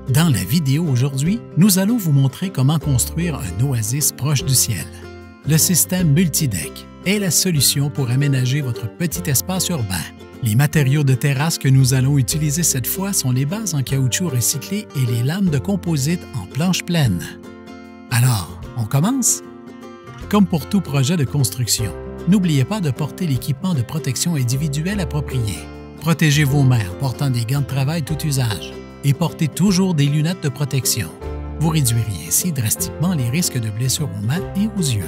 Dans la vidéo aujourd'hui, nous allons vous montrer comment construire un oasis proche du ciel. Le système multideck est la solution pour aménager votre petit espace urbain. Les matériaux de terrasse que nous allons utiliser cette fois sont les bases en caoutchouc recyclé et les lames de composite en planche pleine. Alors, on commence? Comme pour tout projet de construction, n'oubliez pas de porter l'équipement de protection individuelle approprié. Protégez vos mains en portant des gants de travail tout usage et portez toujours des lunettes de protection. Vous réduirez ainsi drastiquement les risques de blessures aux mains et aux yeux.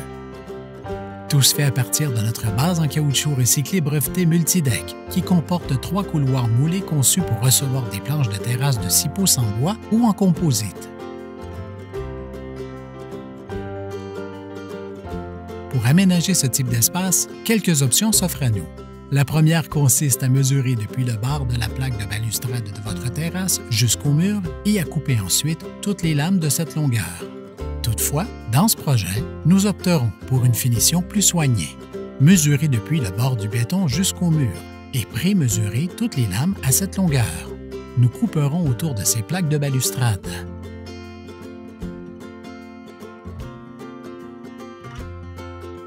Tout se fait à partir de notre base en caoutchouc recyclé breveté multideck qui comporte 3 couloirs moulés conçus pour recevoir des planches de terrasse de 6 pouces en bois ou en composite. Pour aménager ce type d'espace, quelques options s'offrent à nous. La première consiste à mesurer depuis le bord de la plaque de balustrade de votre terrasse jusqu'au mur et à couper ensuite toutes les lames de cette longueur. Toutefois, dans ce projet, nous opterons pour une finition plus soignée. Mesurez depuis le bord du béton jusqu'au mur et pré-mesurez toutes les lames à cette longueur. Nous couperons autour de ces plaques de balustrade.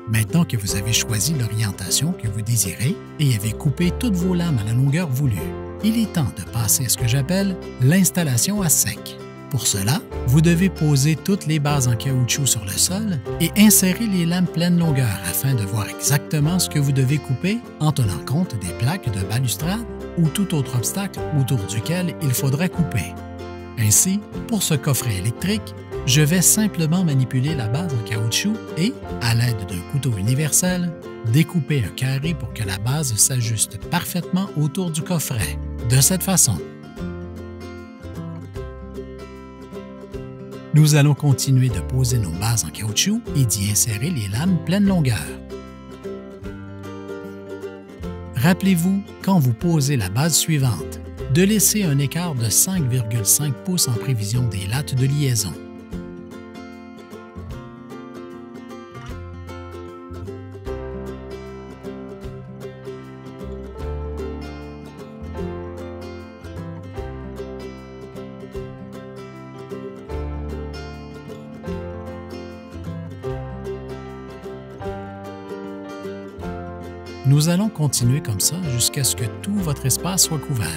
Maintenant que vous avez choisi l'orientation que vous désirez et avez coupé toutes vos lames à la longueur voulue, il est temps de passer à ce que j'appelle l'installation à sec. Pour cela, vous devez poser toutes les bases en caoutchouc sur le sol et insérer les lames pleine longueur afin de voir exactement ce que vous devez couper en tenant compte des plaques de balustrade ou tout autre obstacle autour duquel il faudrait couper. Ainsi, pour ce coffret électrique, je vais simplement manipuler la base en caoutchouc et, à l'aide d'un couteau universel, découper un carré pour que la base s'ajuste parfaitement autour du coffret. De cette façon, nous allons continuer de poser nos bases en caoutchouc et d'y insérer les lames pleine longueur. Rappelez-vous, quand vous posez la base suivante, de laisser un écart de 5,5 pouces en prévision des lattes de liaison. Nous allons continuer comme ça jusqu'à ce que tout votre espace soit couvert.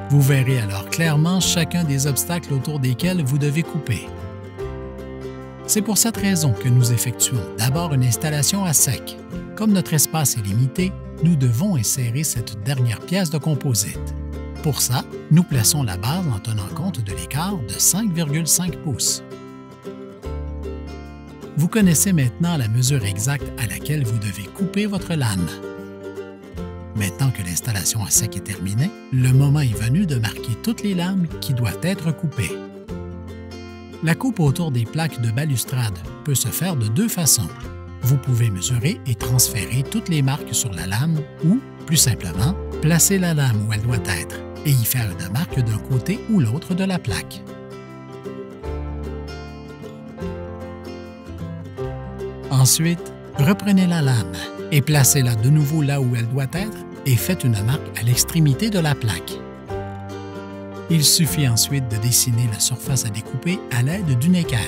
Vous verrez alors clairement chacun des obstacles autour desquels vous devez couper. C'est pour cette raison que nous effectuons d'abord une installation à sec. Comme notre espace est limité, nous devons insérer cette dernière pièce de composite. Pour ça, nous plaçons la base en tenant compte de l'écart de 5,5 pouces. Vous connaissez maintenant la mesure exacte à laquelle vous devez couper votre lame. Maintenant que l'installation à sec est terminée, le moment est venu de marquer toutes les lames qui doivent être coupées. La coupe autour des plaques de balustrade peut se faire de deux façons. Vous pouvez mesurer et transférer toutes les marques sur la lame ou, plus simplement, placer la lame où elle doit être et y faire une marque d'un côté ou l'autre de la plaque. Ensuite, reprenez la lame et placez-la de nouveau là où elle doit être et faites une marque à l'extrémité de la plaque. Il suffit ensuite de dessiner la surface à découper à l'aide d'une équerre.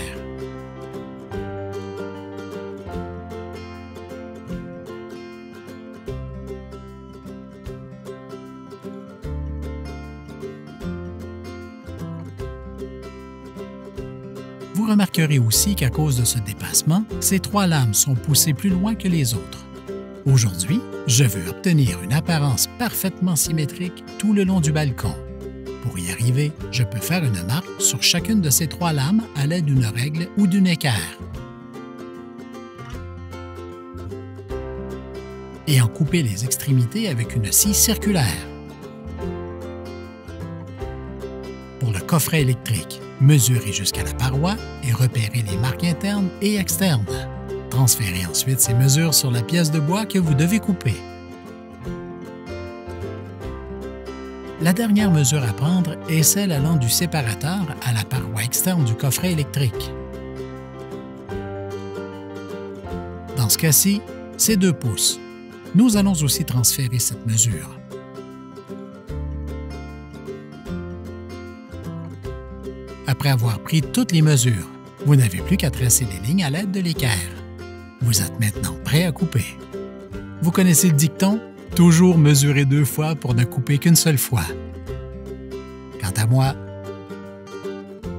Vous remarquerez aussi qu'à cause de ce dépassement, ces 3 lames sont poussées plus loin que les autres. Aujourd'hui, je veux obtenir une apparence parfaitement symétrique tout le long du balcon. Pour y arriver, je peux faire une marque sur chacune de ces 3 lames à l'aide d'une règle ou d'une équerre. Et en couper les extrémités avec une scie circulaire. Pour le coffret électrique, mesurez jusqu'à la paroi et repérez les marques internes et externes. Transférez ensuite ces mesures sur la pièce de bois que vous devez couper. La dernière mesure à prendre est celle allant du séparateur à la paroi externe du coffret électrique. Dans ce cas-ci, c'est 2 pouces. Nous allons aussi transférer cette mesure. Après avoir pris toutes les mesures, vous n'avez plus qu'à tracer les lignes à l'aide de l'équerre. Vous êtes maintenant prêt à couper. Vous connaissez le dicton « Toujours mesurer 2 fois pour ne couper qu'une seule fois ». Quant à moi,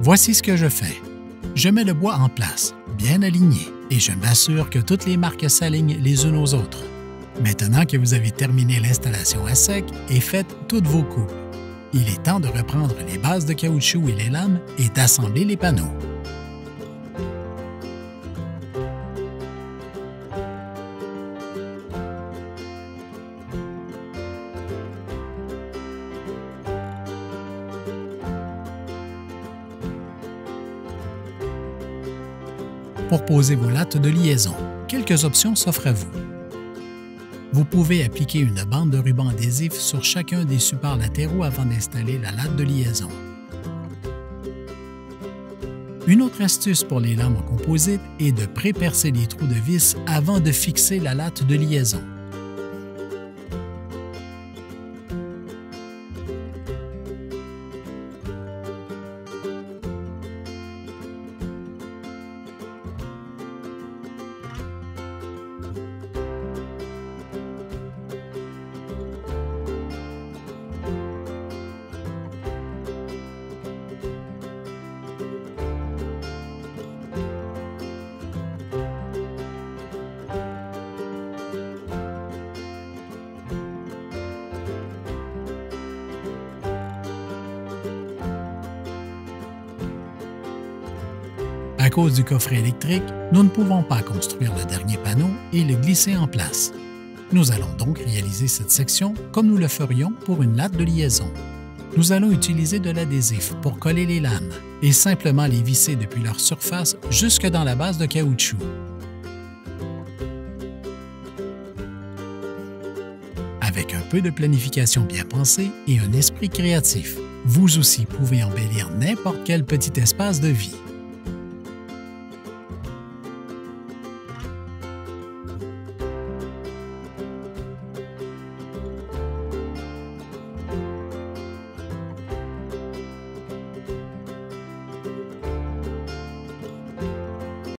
voici ce que je fais. Je mets le bois en place, bien aligné, et je m'assure que toutes les marques s'alignent les unes aux autres. Maintenant que vous avez terminé l'installation à sec et faites toutes vos coupes, il est temps de reprendre les bases de caoutchouc et les lames et d'assembler les panneaux. Pour poser vos lattes de liaison, quelques options s'offrent à vous. Vous pouvez appliquer une bande de ruban adhésif sur chacun des supports latéraux avant d'installer la latte de liaison. Une autre astuce pour les lames en composite est de pré-percer les trous de vis avant de fixer la latte de liaison. À cause du coffret électrique, nous ne pouvons pas construire le dernier panneau et le glisser en place. Nous allons donc réaliser cette section comme nous le ferions pour une latte de liaison. Nous allons utiliser de l'adhésif pour coller les lames et simplement les visser depuis leur surface jusque dans la base de caoutchouc. Avec un peu de planification bien pensée et un esprit créatif, vous aussi pouvez embellir n'importe quel petit espace de vie.